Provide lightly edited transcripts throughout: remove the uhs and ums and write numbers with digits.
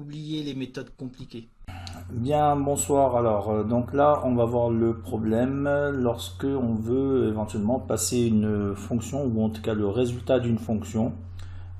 Oubliez les méthodes compliquées. Bien, bonsoir. Alors, donc là, on va voir le problème lorsque on veut éventuellement passer une fonction, ou en tout cas le résultat d'une fonction,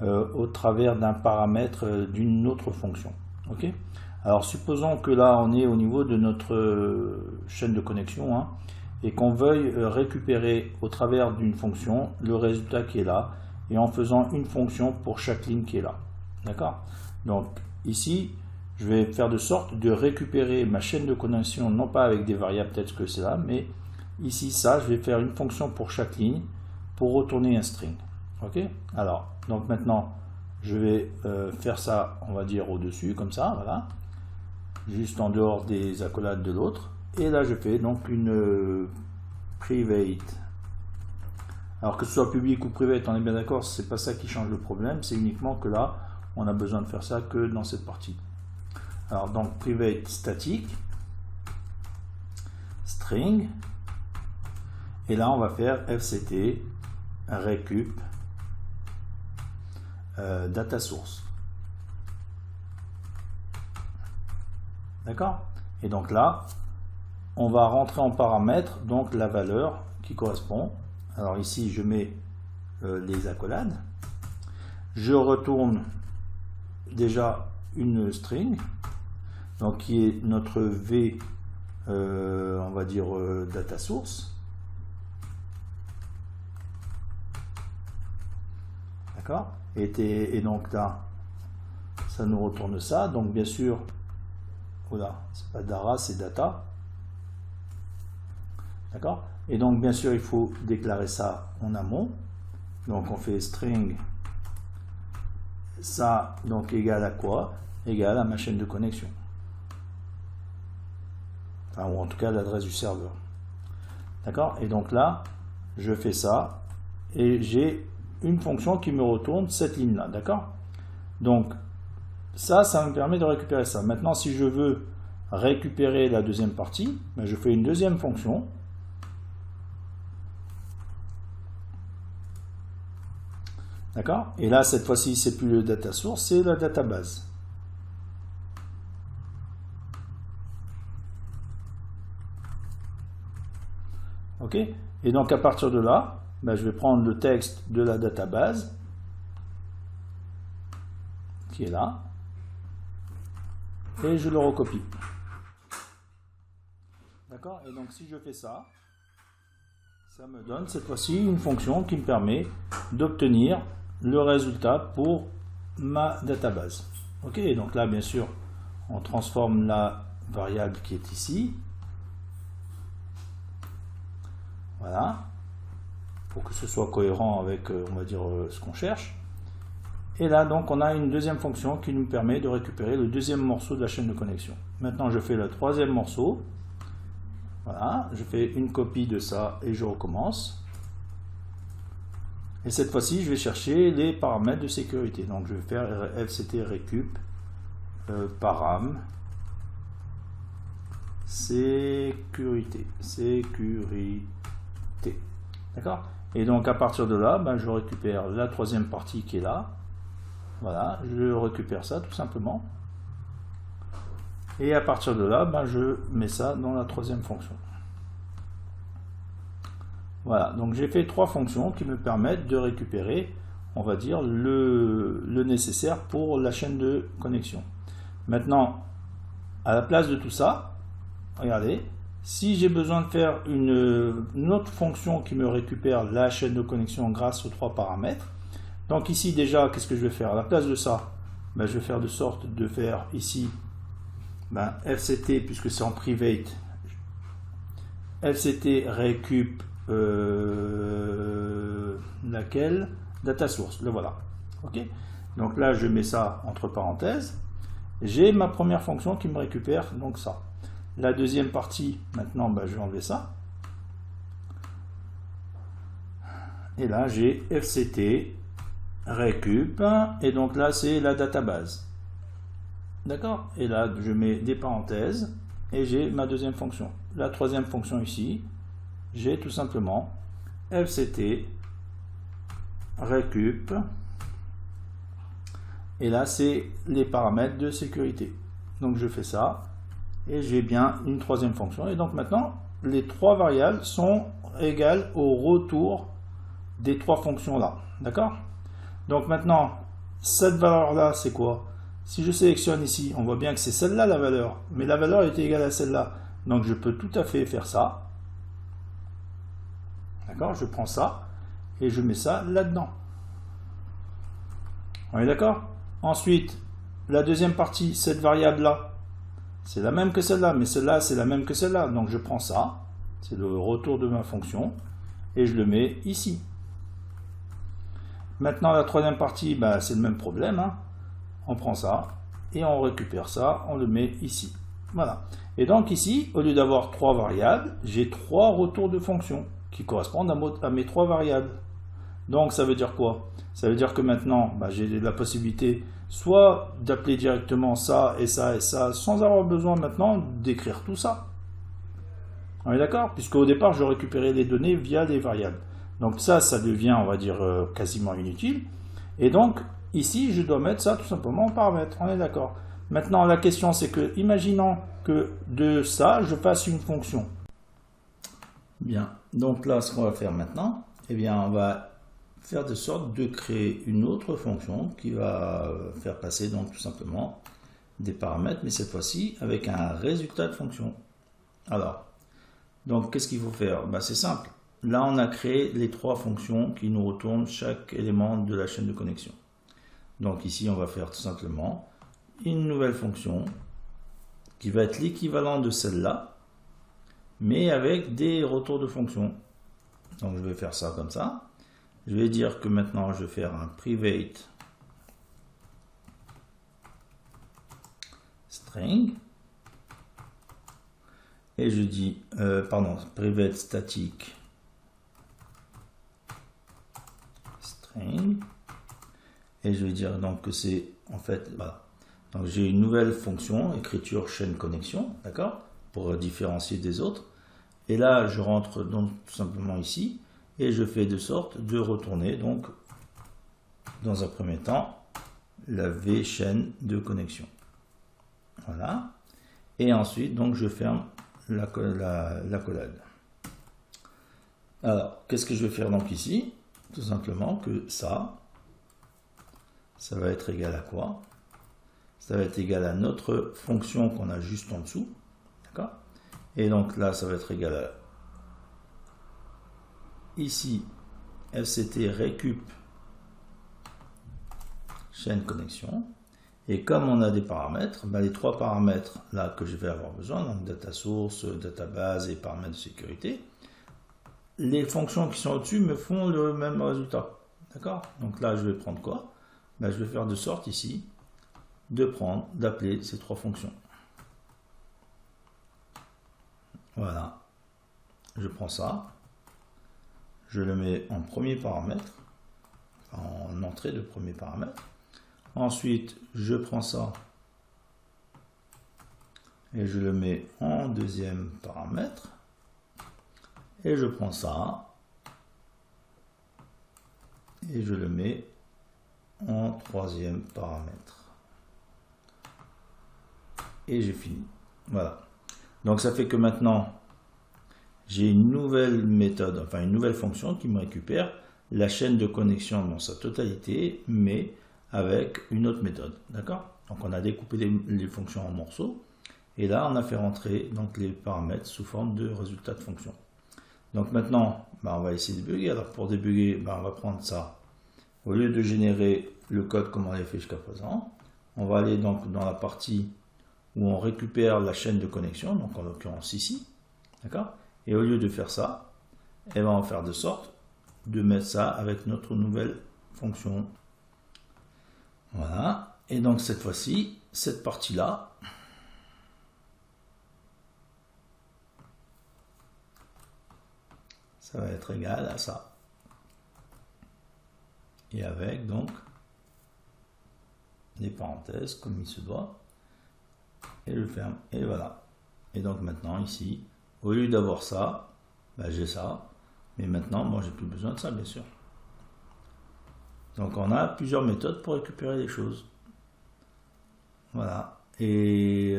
au travers d'un paramètre d'une autre fonction. Ok? Alors, supposons que là, on est au niveau de notre chaîne de connexion, hein, et qu'on veuille récupérer au travers d'une fonction le résultat qui est là, et en faisant une fonction pour chaque ligne qui est là. D'accord? Donc, ici, je vais faire de sorte de récupérer ma chaîne de connexion, non pas avec des variables telles que c'est là, mais ici, ça, je vais faire une fonction pour chaque ligne pour retourner un string. Ok? Alors, donc maintenant, je vais faire ça, on va dire, au-dessus, comme ça, voilà, juste en dehors des accolades de l'autre. Et là, je fais donc une private. Alors que ce soit public ou private, on est bien d'accord, c'est pas ça qui change le problème, c'est uniquement que là, on a besoin de faire ça que dans cette partie. Alors donc private statique, string, et là on va faire fct recup data source. D'accord? Et donc là, on va rentrer en paramètre donc la valeur qui correspond. Alors ici je mets les accolades. Je retourne déjà une string, donc qui est notre V, on va dire data source. D'accord? Et donc là, ça nous retourne ça. Donc bien sûr, voilà, c'est pas Dara, c'est data. D'accord? Et donc bien sûr, il faut déclarer ça en amont. Donc on fait string ça, donc égal à quoi? Égal à ma chaîne de connexion. Enfin, ou en tout cas l'adresse du serveur. D'accord? Et donc là, je fais ça et j'ai une fonction qui me retourne cette ligne-là. D'accord? Donc ça me permet de récupérer ça. Maintenant, si je veux récupérer la deuxième partie, ben, je fais une deuxième fonction. D'accord? Et là, cette fois-ci, c'est plus le data source, c'est la database. Ok? Et donc, à partir de là, ben, je vais prendre le texte de la database, qui est là, et je le recopie. D'accord? Et donc, si je fais ça, ça me donne cette fois-ci une fonction qui me permet d'obtenir le résultat pour ma database. Ok, donc là bien sûr on transforme la variable qui est ici, voilà, pour que ce soit cohérent avec on va dire ce qu'on cherche. Et là donc on a une deuxième fonction qui nous permet de récupérer le deuxième morceau de la chaîne de connexion. Maintenant je fais le troisième morceau, voilà, je fais une copie de ça et je recommence. Et cette fois-ci, je vais chercher les paramètres de sécurité. Donc, je vais faire fct recup param sécurité. D'accord? Et donc, à partir de là, ben, je récupère la troisième partie qui est là. Voilà, je récupère ça tout simplement. Et à partir de là, ben, je mets ça dans la troisième fonction. Voilà, donc j'ai fait trois fonctions qui me permettent de récupérer, on va dire, le nécessaire pour la chaîne de connexion. Maintenant, à la place de tout ça, regardez, si j'ai besoin de faire une autre fonction qui me récupère la chaîne de connexion grâce aux trois paramètres, donc ici déjà, qu'est-ce que je vais faire? À la place de ça, ben, je vais faire de sorte de faire ici ben, fct, puisque c'est en private, fct recup laquelle? Data source, le voilà. Ok? Donc là, je mets ça entre parenthèses. J'ai ma première fonction qui me récupère donc ça. La deuxième partie, maintenant, bah, je vais enlever ça. Et là, j'ai fct recup. Et donc là, c'est la database. D'accord? Et là, je mets des parenthèses. Et j'ai ma deuxième fonction. La troisième fonction ici, j'ai tout simplement fct recup Et là, c'est les paramètres de sécurité. Donc je fais ça, et j'ai bien une troisième fonction. Et donc maintenant, les trois variables sont égales au retour des trois fonctions là. D'accord? Donc maintenant, cette valeur-là, c'est quoi? Si je sélectionne ici, on voit bien que c'est celle-là la valeur, mais la valeur était égale à celle-là. Donc je peux tout à fait faire ça. D'accord? Je prends ça et je mets ça là-dedans. On est d'accord? Ensuite, la deuxième partie, cette variable-là, c'est la même que celle-là, mais celle-là, c'est la même que celle-là. Donc je prends ça, c'est le retour de ma fonction, et je le mets ici. Maintenant, la troisième partie, bah, c'est le même problème. Hein. On prend ça, et on récupère ça, on le met ici. Voilà. Et donc ici, au lieu d'avoir trois variables, j'ai trois retours de fonction qui correspondent à mes trois variables. Donc ça veut dire quoi? Ça veut dire que maintenant, bah, j'ai la possibilité soit d'appeler directement ça et ça et ça, sans avoir besoin maintenant d'écrire tout ça. On est d'accord? Puisqu'au départ, je récupérais les données via les variables. Donc ça devient, on va dire, quasiment inutile. Et donc, ici, je dois mettre ça tout simplement en paramètre. On est d'accord? Maintenant, la question, c'est que, imaginons que de ça, je fasse une fonction. Bien. Donc là, ce qu'on va faire maintenant, eh bien, on va faire de sorte de créer une autre fonction qui va faire passer donc tout simplement des paramètres, mais cette fois-ci avec un résultat de fonction. Alors, donc qu'est-ce qu'il faut faire? Ben, c'est simple. Là, on a créé les trois fonctions qui nous retournent chaque élément de la chaîne de connexion. Donc ici, on va faire tout simplement une nouvelle fonction qui va être l'équivalent de celle-là, mais avec des retours de fonction. Donc je vais faire ça comme ça. Je vais dire que maintenant je vais faire un private string et je dis private static string et je vais dire donc que c'est en fait voilà. Donc j'ai une nouvelle fonction écriture chaîne connexion, d'accord, pour différencier des autres. Et là je rentre donc tout simplement ici. Et je fais de sorte de retourner, donc, dans un premier temps, la V chaîne de connexion. Voilà. Et ensuite, donc, je ferme la collade. Alors, qu'est-ce que je vais faire donc ici? Tout simplement que ça va être égal à quoi? Ça va être égal à notre fonction qu'on a juste en dessous. D'accord? Et donc là, ça va être égal à ici, FCT récup chaîne connexion. Et comme on a des paramètres, ben les trois paramètres là que je vais avoir besoin, donc data source, database et paramètres de sécurité, les fonctions qui sont au-dessus me font le même résultat. D'accord? Donc là, je vais prendre quoi? Ben, je vais faire de sorte ici d'appeler ces trois fonctions. Voilà. Je prends ça. Je le mets en premier paramètre, en entrée de premier paramètre. Ensuite, je prends ça et je le mets en deuxième paramètre. Et je prends ça et je le mets en troisième paramètre. Et j'ai fini. Voilà. Donc ça fait que maintenant, j'ai une nouvelle méthode, enfin une nouvelle fonction qui me récupère la chaîne de connexion dans sa totalité, mais avec une autre méthode. D'accord? Donc on a découpé les fonctions en morceaux, et là on a fait rentrer donc les paramètres sous forme de résultat de fonction. Donc maintenant, ben, on va essayer de débugger. Alors pour débugger, ben, on va prendre ça. Au lieu de générer le code comme on l'a fait jusqu'à présent, on va aller donc dans la partie où on récupère la chaîne de connexion, donc en l'occurrence ici. D'accord? Et au lieu de faire ça, on va faire de sorte de mettre ça avec notre nouvelle fonction. Voilà. Et donc cette fois-ci, cette partie-là, ça va être égal à ça. Et avec donc des parenthèses comme il se doit. Et je ferme. Et voilà. Et donc maintenant ici, au lieu d'avoir ça, ben j'ai ça. Mais maintenant, bon, j'ai plus besoin de ça, bien sûr. Donc on a plusieurs méthodes pour récupérer les choses. Voilà. Et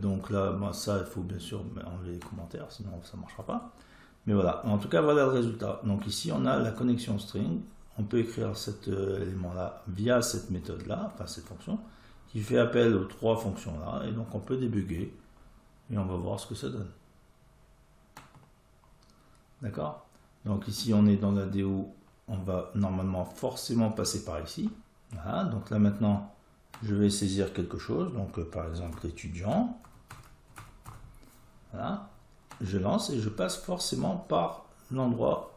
donc là, moi, ça, il faut bien sûr enlever les commentaires, sinon ça ne marchera pas. Mais voilà, en tout cas, voilà le résultat. Donc ici, on a la connexion string. On peut écrire cet élément-là via cette méthode-là, enfin cette fonction, qui fait appel aux trois fonctions-là. Et donc, on peut débugger et on va voir ce que ça donne. D'accord? Donc ici, on est dans la DO. On va normalement forcément passer par ici. Voilà, donc là maintenant, je vais saisir quelque chose. Donc par exemple, l'étudiant. Voilà. Je lance et je passe forcément par l'endroit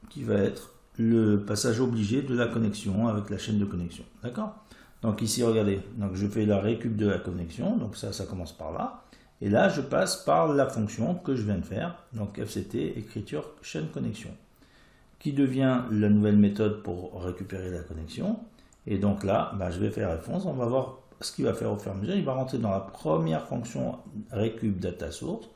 qui va être le passage obligé de la connexion avec la chaîne de connexion. D'accord? Donc ici, regardez, donc je fais la récup de la connexion, donc ça commence par là. Et là, je passe par la fonction que je viens de faire, donc FCT, écriture chaîne connexion, qui devient la nouvelle méthode pour récupérer la connexion. Et donc là, je vais faire F11, on va voir ce qu'il va faire au fur et à mesure. Il va rentrer dans la première fonction récup data source,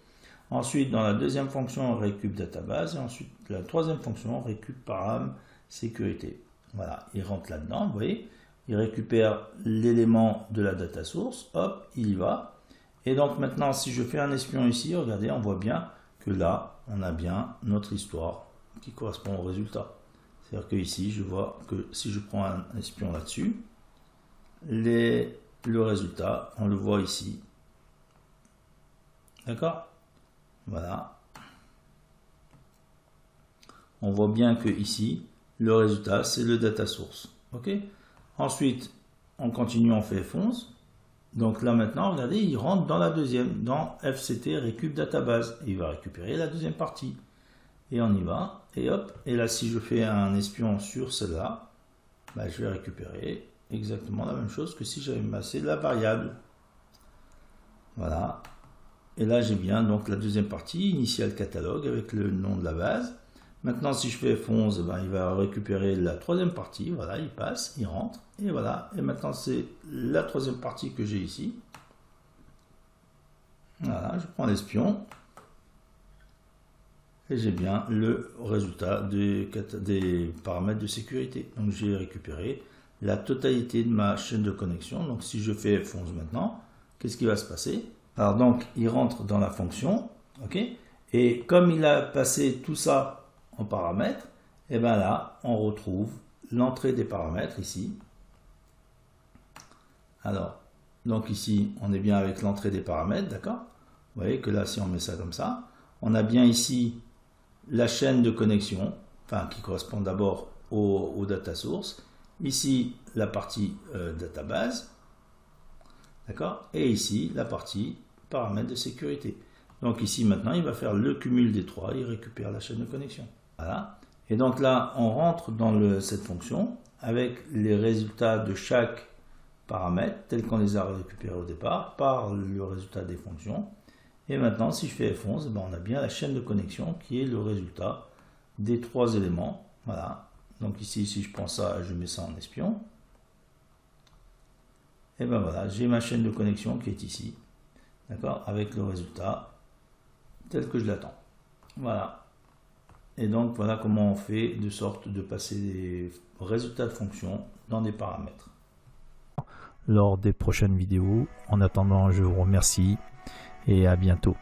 ensuite dans la deuxième fonction récup database, et ensuite la troisième fonction récup param sécurité. Voilà, il rentre là-dedans, vous voyez, il récupère l'élément de la data source, hop, il y va. Et donc maintenant, si je fais un espion ici, regardez, on voit bien que là, on a bien notre histoire qui correspond au résultat. C'est-à-dire que ici, je vois que si je prends un espion là-dessus, le résultat, on le voit ici. D'accord? Voilà. On voit bien que ici, le résultat, c'est le data source. Ok? Ensuite, on continue, on fait F11. Donc là maintenant, regardez, il rentre dans la deuxième, dans FCT récup database. Il va récupérer la deuxième partie. Et on y va, et hop, et là si je fais un espion sur celle-là, je vais récupérer exactement la même chose que si j'avais massé la variable. Voilà. Et là j'ai bien donc la deuxième partie, initial catalogue avec le nom de la base. Maintenant si je fais F11, il va récupérer la troisième partie, voilà, il passe, il rentre, et voilà. Et maintenant c'est la troisième partie que j'ai ici. Voilà, je prends l'espion. Et j'ai bien le résultat des paramètres de sécurité. Donc j'ai récupéré la totalité de ma chaîne de connexion. Donc si je fais F11 maintenant, qu'est-ce qui va se passer? Alors donc il rentre dans la fonction, ok, et comme il a passé tout ça en paramètres, et bien là on retrouve l'entrée des paramètres ici. Alors donc ici on est bien avec l'entrée des paramètres, d'accord? Vous voyez que là si on met ça comme ça, on a bien ici la chaîne de connexion, enfin qui correspond d'abord au data source, ici la partie database, d'accord, et ici la partie paramètres de sécurité. Donc ici maintenant il va faire le cumul des trois, il récupère la chaîne de connexion. Voilà. Et donc là on rentre dans cette fonction avec les résultats de chaque paramètre tels qu'on les a récupérés au départ par le résultat des fonctions. Et maintenant, si je fais F11, on a bien la chaîne de connexion qui est le résultat des trois éléments. Voilà. Donc ici, si je prends ça, je mets ça en espion. Et ben voilà, j'ai ma chaîne de connexion qui est ici. D'accord? Avec le résultat tel que je l'attends. Voilà. Et donc, voilà comment on fait de sorte de passer des résultats de fonction dans des paramètres. Lors des prochaines vidéos. En attendant, je vous remercie et à bientôt.